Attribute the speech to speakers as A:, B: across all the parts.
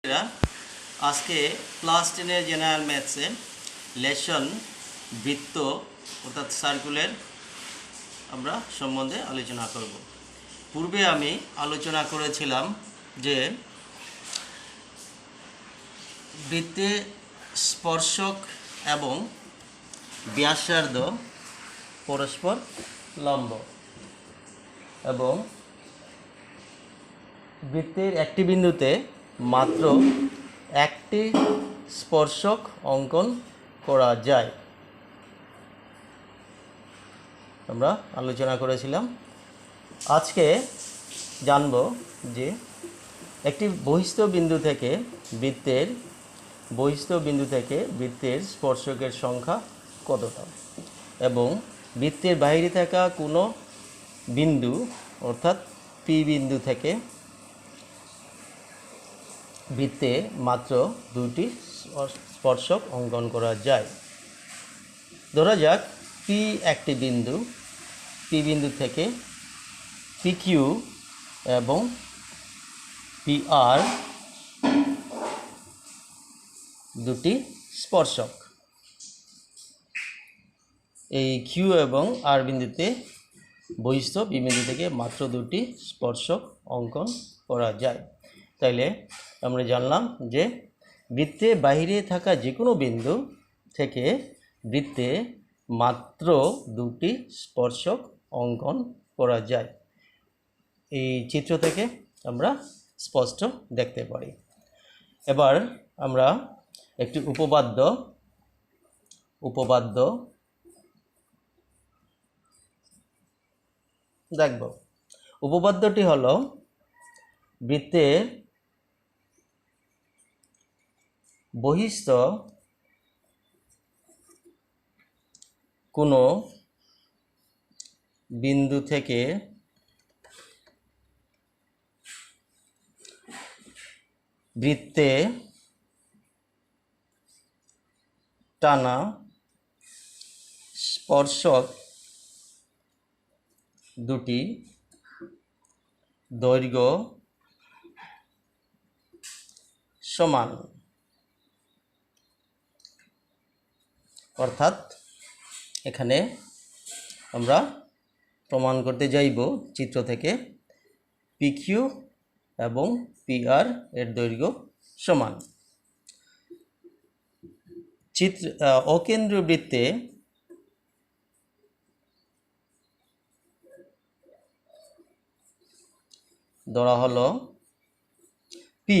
A: आज के class 10 general मैथ्से lesson বৃত্ত অর্থাৎ সার্কুলের আমরা সম্বন্ধে আলোচনা করব। পূর্বে আমি আলোচনা করেছিলাম যে বৃত্তে স্পর্শক এবং ব্যাসার্ধ পরস্পর লম্ব এবং বৃত্তের একটি বিন্দুতে মাত্র একটি স্পর্শক অঙ্কন করা যায় আমরা আলোচনা করেছিলাম। আজকে জানব যে একটি বহিস্থ বিন্দু থেকে বৃত্তের স্পর্শকের সংখ্যা কতটা এবং বৃত্তের বাইরে থাকা কোনো বিন্দু অর্থাৎ পি বিন্দু থেকে বৃত্তে মাত্র দুটি স্পর্শক অঙ্কন করা যায়। ধরা যাক পি একটি বিন্দু, পি বিন্দু থেকে পি কিউ এবং পি আর দুটি স্পর্শক। এই কিউ এবং আর বিন্দুতে বহিস্থ পি বিন্দু থেকে মাত্র দুটি স্পর্শক অঙ্কন করা যায়। তাইলে আমরা জানলাম যে বৃত্তে বাইরে থাকা যে কোনো বিন্দু থেকে বৃত্তে মাত্র দুটি স্পর্শক অঙ্কন করা যায়। এই চিত্র থেকে আমরা স্পষ্ট দেখতে পারি। এবার আমরা একটি উপপাদ্য দেখব। উপপাদ্যটি হলো বৃত্তের বহিস্থ কোনো বিন্দু থেকে বৃত্তে টানা স্পর্শক দুটি দৈর্ঘ্য সমান, অর্থাৎ এখানে আমরা প্রমাণ করতে যাইব চিত্র থেকে পি কিউ এবং পি আর এর দৈর্ঘ্য সমান। অকেন্দ্রীয় বৃত্তে ধরা হলো পি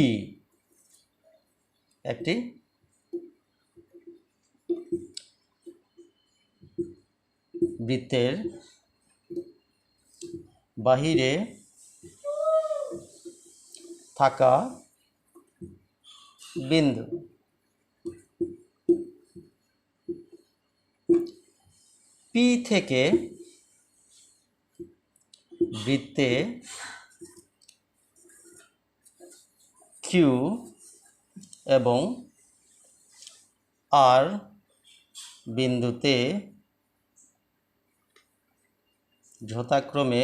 A: একটি বৃত্তের বাহিরে থাকা বিন্দু। পি থেকে বৃত্তে কিউ এবং আর বিন্দুতে যথাক্রমে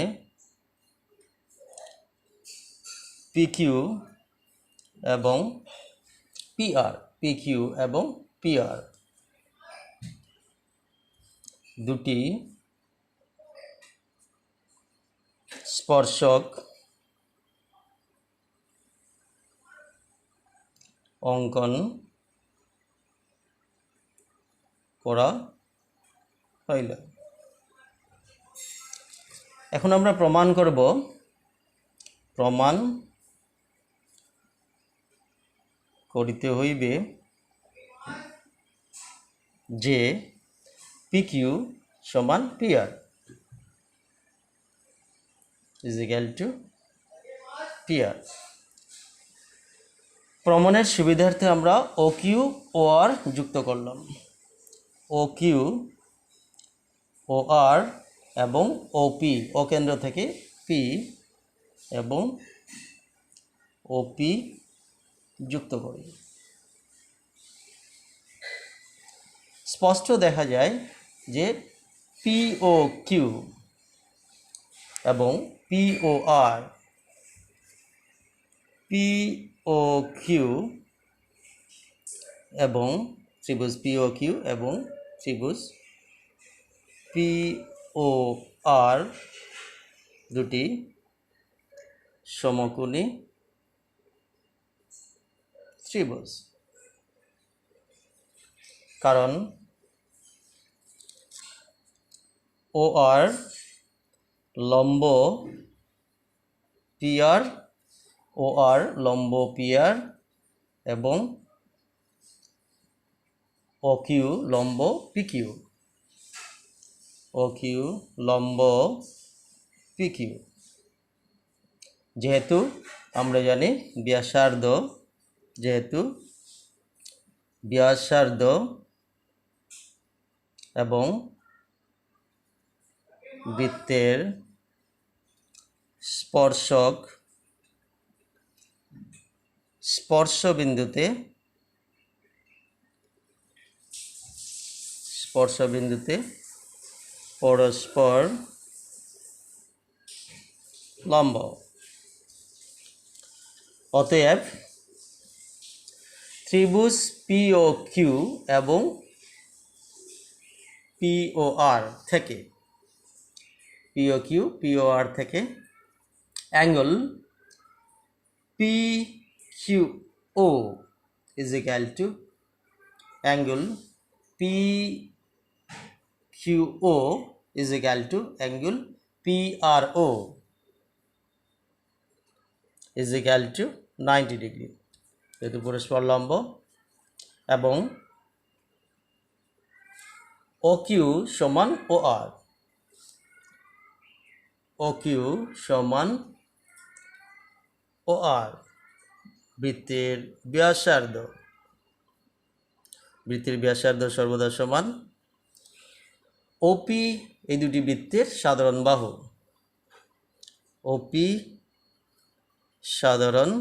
A: পি কিউ এবং পি আর দুটি স্পর্শক অঙ্কন করা হইল। এখন আমরা প্রমাণ করব। প্রমাণ করিতে হইবে যে পি কিউ সমান P R is equal to P R. প্রমাণের সুবিধার্থে আমরা ও কিউ ও আর যুক্ত করলাম। ও কিউ ও আর এবং ও পি, ও কেন্দ্র থেকে পি এবং ও পি যুক্ত করি। স্পষ্ট দেখা যায় যে পি ও কিউ এবং পি ও আর, পি ও কিউ এবং ত্রিভুজ পিও কিউ এবং ত্রিভুজ পিও আর দুটি সমকোণী ত্রিভুজ। কারণ ও আর লম্ব পিআর, ও আর লম্ব পিআর এবং ও কিউ লম্ব পিকিউ, ও কিউ লম্ব পিকিউ। যেহেতু আমরা জানি ব্যাসার্ধ এবং বৃত্তের স্পর্শবিন্দুতে পরস্পর লম্ব। অতএব ত্রিভুজ পিও কিউ এবং পিওআর থেকে angle PQO is equal to angle PQO is equal to angle PRO is equal to 90 degree, যেহেতু পরস্পর লম্ব। এবং OQ সমান OR, OQ সমান OR। বৃত্তের ব্যাসার্ধ সর্বদা সমান ওপি, এই দুটি বৃত্তের সাধারণ বাহু, ওপি সাধারণ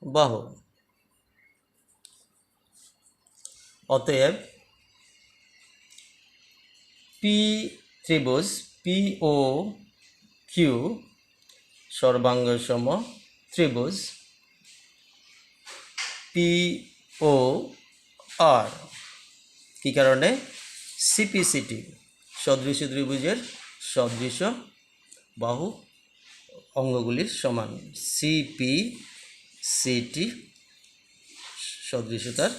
A: বাহু। অতএব ত্রিভুজ পিও কিউ সর্বাঙ্গ সম ত্রিভুজ পিও আর। কী কারণে? সিপিসিটি, সদৃশ ত্রিভুজের সদৃশ বাহু অঙ্গগুলির সমান, সিপিসিটি সদৃশতার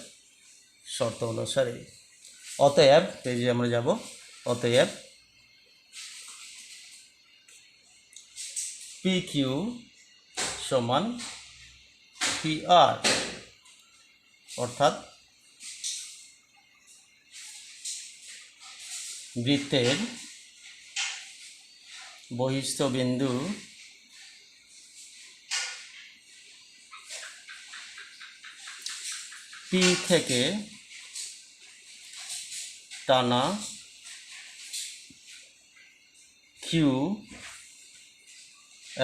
A: শর্ত অনুসারে। অতএব এই যে আমরা যাব, অতএব PQ সমান PR, অর্থাৎ বৃত্তের বহিস্থ বিন্দু P থেকে টানা Q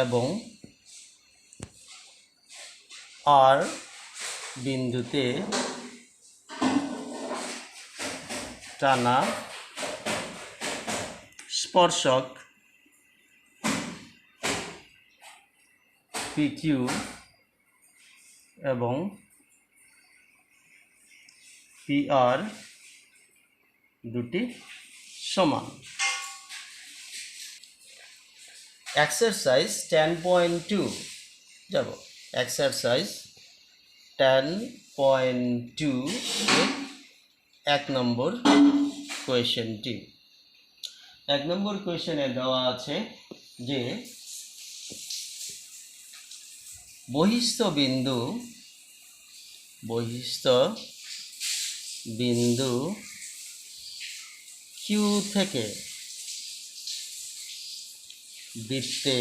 A: এবং R বিন্দুতে টানা স্পর্শক PQ এবং PR দুটি সমান। এক্সারসাইজ 10.2 যাব। এক্সারসাইজ 10.2 এক নম্বর কোয়েশ্চেনটি। এক নম্বর কোয়েশ্চেনে দেওয়া আছে যে বহিস্থ বিন্দু কিউ থেকে বৃত্তে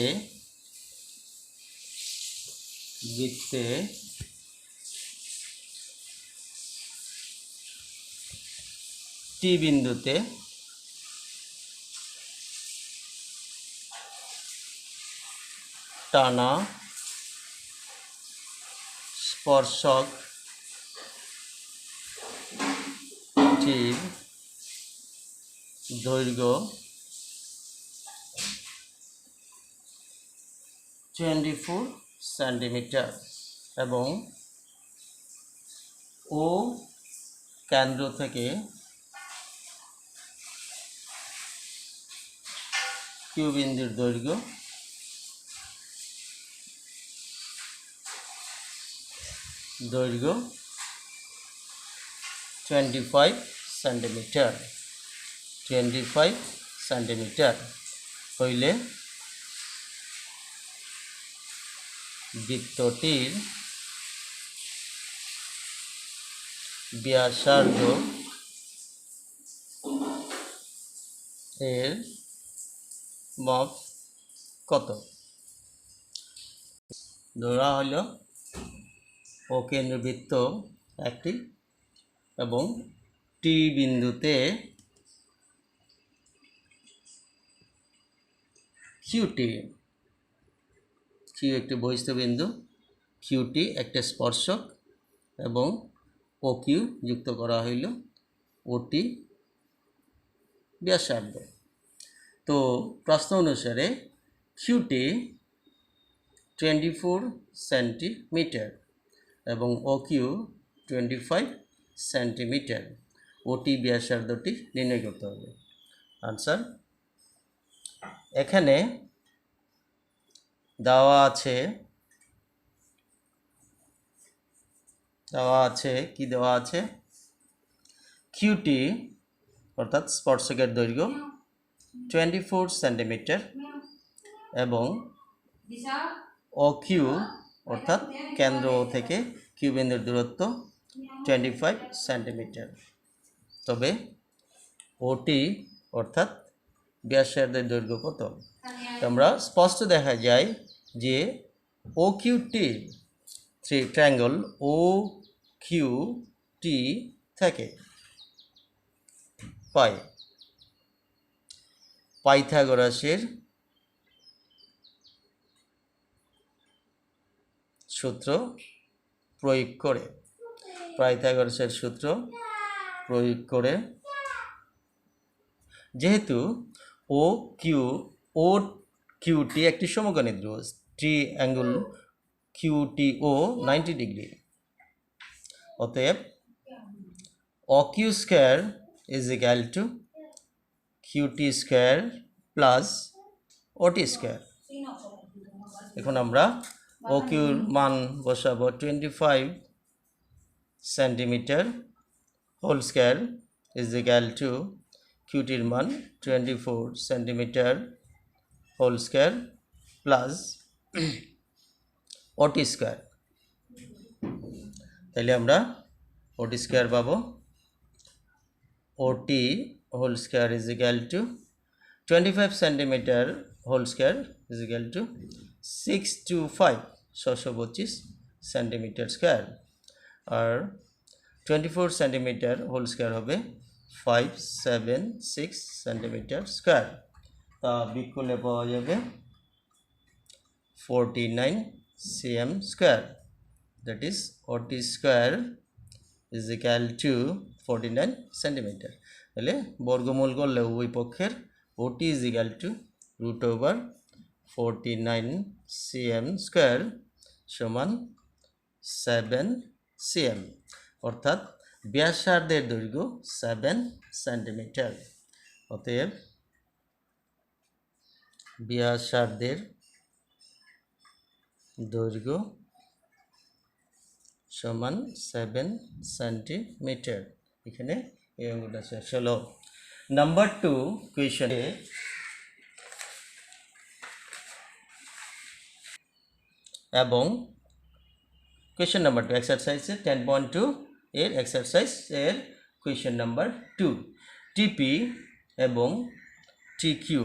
A: টি বিন্দুতে টানা স্পর্শক টির দৈর্ঘ্য 24 সেন্টিমিটার এবং ও কেন্দ্র থেকে কিউ বিন্দুর দৈর্ঘ্য 25 সেন্টিমিটার হইলে বৃত্তটির ব্যাসার্ধ এর মাপ কত? ধরা হলো ও কেন্দ্রবৃত্ত একটি এবং টি বিন্দুতে কিউটি, কিউ একটি বহিস্থ বিন্দু, কিউটি একটা স্পর্শক এবং ও কিউ যুক্ত করা হইল ওটি ব্যাসার্ধ। তো প্রশ্ন অনুসারে কিউটি 24 সেন্টিমিটার এবং ও কিউ 25 সেন্টিমিটার, ওটি ব্যাসার্ধটি নির্ণয় করতে হবে। আনসার এখানে দেওয়া আছে কি দেওয়া আছে? কিউটি অর্থাৎ স্পর্শকের দৈর্ঘ্য 24 সেন্টিমিটার এবং ও কিউ অর্থাৎ কেন্দ্র থেকে কিউ বিন্দুর দূরত্ব 25 সেন্টিমিটার। তবে ওটি অর্থাৎ ব্যাসার্ধের দৈর্ঘ্য কত? আমরা স্পষ্ট দেখা যায় যে ও কিউটি ট্রায়াঙ্গল ও কিউ টি থেকে পাই পাইথাগোরাসের সূত্র প্রয়োগ করে যেহেতু ও কিউটি একটি সমকোণী ত্রিভুজ, ট্রায়াঙ্গল কিউটি ও 90 ডিগ্রি, অতএব O Q square is equal to QT square plus OT square. এখন আমরা ও কিউর মান বসাবো 25 centimetre whole square is equal to কিউটির মান 24 centimetre whole square plus OT square. তাহলে আমরা ওটি স্কয়ার পাবো, OT whole square is equal to 25 centimetre whole square is equal to 625 centimetre square, আর 24 সেন্টিমিটার হোল স্কয়ার হবে 576 centimetre square. তা big করলে পাওয়া যাবে 49 cm স্কয়ার, দ্যাট ইজ ওটি square is equal two 49 centimetre. তাহলে বর্গমূল করলে উভয় পক্ষের ওটি is equal two √49 cm square সমান 7 cm, অর্থাৎ ব্যাসার্ধের দৈর্ঘ্য 7 সেন্টিমিটার। অতএব ব্যাসার্ধের দৈর্ঘ্য সমান 7 সেন্টিমিটার। এখানে এই অঙ্কটা শেষ হলো। নাম্বার 2 কোয়েশ্চনে এবং কোয়েশ্চন নাম্বার 2 এক্সারসাইজে 10.2 এর এক্সারসাইজ এর কোয়েশ্চন নাম্বার 2, টিপি এবং টিকিউ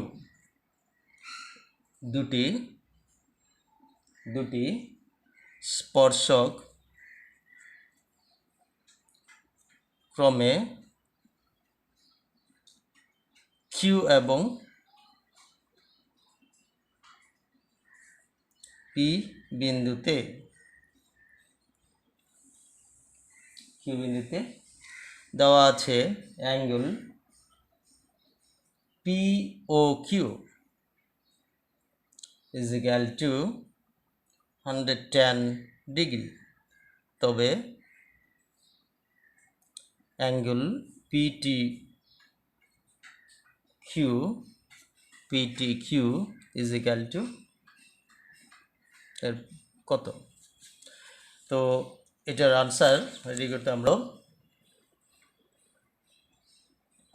A: দুটি স্পর্শক ক্রমে কিউ এবং পি বিন্দুতে দেওয়া আছে angle POQ is equal to 110 degree, তবে angle PTQ is equal to এর কত? তো এটার আনসার রেডি করতে আমরা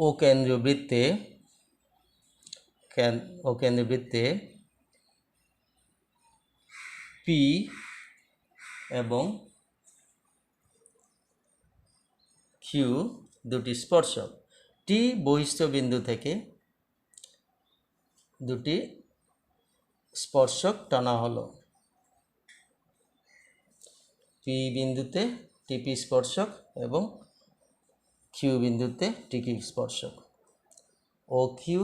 A: ও কেন্দ্রীয় বৃত্তে পি এবং কিউ দুটি স্পর্শক, টি বহিস্থ বিন্দু থেকে দুটি স্পর্শক টানা হলো। পি বিন্দুতে টিপি স্পর্শক এবং কিউ বিন্দুতে টিকি স্পর্শক। ও কিউ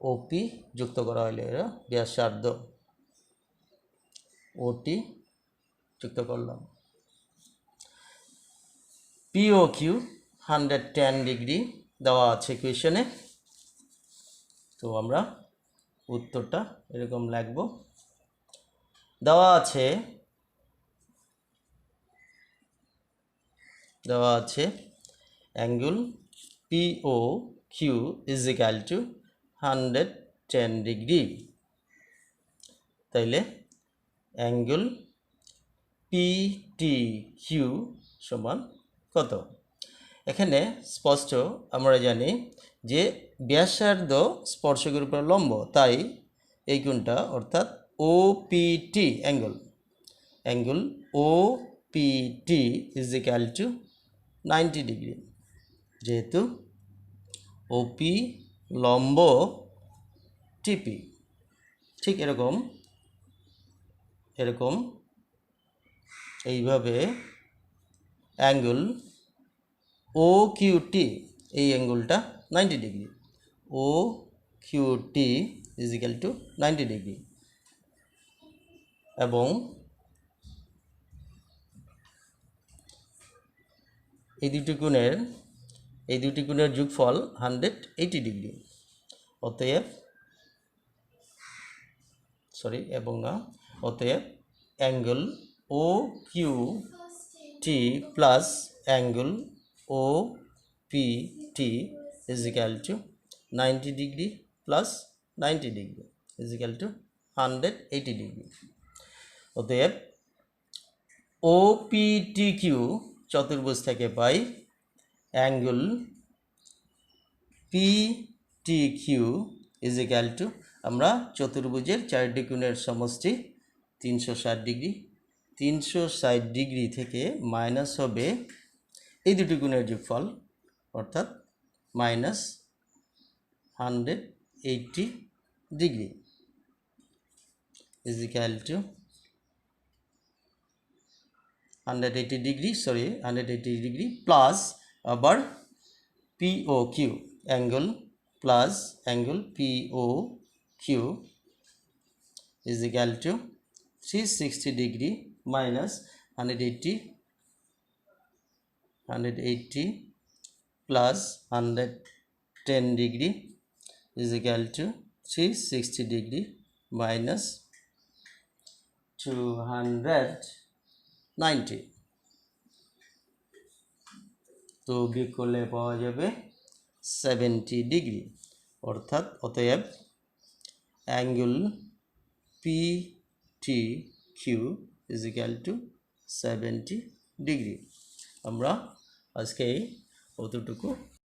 A: ও পি যুক্ত করা হলে এরা ব্যাসার্ধ, ওটি যুক্ত করলাম। পিও কিউ 110 ডিগ্রি দেওয়া আছে কোয়েশনে। তো আমরা উত্তরটা এরকম লিখব। দেওয়া আছে angle P O Q is equal to 110 degree. তাইলে অ্যাঙ্গেল PTQ সমান কত? এখানে স্পষ্ট আমরা জানি যে ব্যাসার্ধ স্পর্শকের উপর লম্ব, তাই এই কোণটা অর্থাৎ OPT angle OPT is equal to 90 degree. যেহেতু OP লম্ব TP, ঠিক এরকম এইভাবে অ্যাঙ্গেল OQT এই অ্যাঙ্গেলটা 90 degree. OQT is equal to 90 degree এবং এই দুটি কোণের যোগফল 180 ডিগ্রি। অতএব angle OQT plus angle OPT is equal to 90 degree plus 90 degree is equal to 180 degree. অতএব OPTQ চতুর্ভুজ থেকে পাই angle PTQ is equal to, আমরা চতুর্ভুজের চারটি কোণের সমষ্টি 360 ডিগ্রি, 360 ডিগ্রি থেকে মাইনাস হবে এই দুটি কোণের যোগফল অর্থাৎ minus 180 degree is equal to 180 degree plus আবার POQ angle POQ is equal two 360 degree minus 180 plus 110 degree is equal two 360 degree minus 290। তো বিয়োগ করলে পাওয়া যাবে 70 ডিগ্রি। অতএব angle PTQ is equal two 70 degree. আমরা আজকে অতটুকু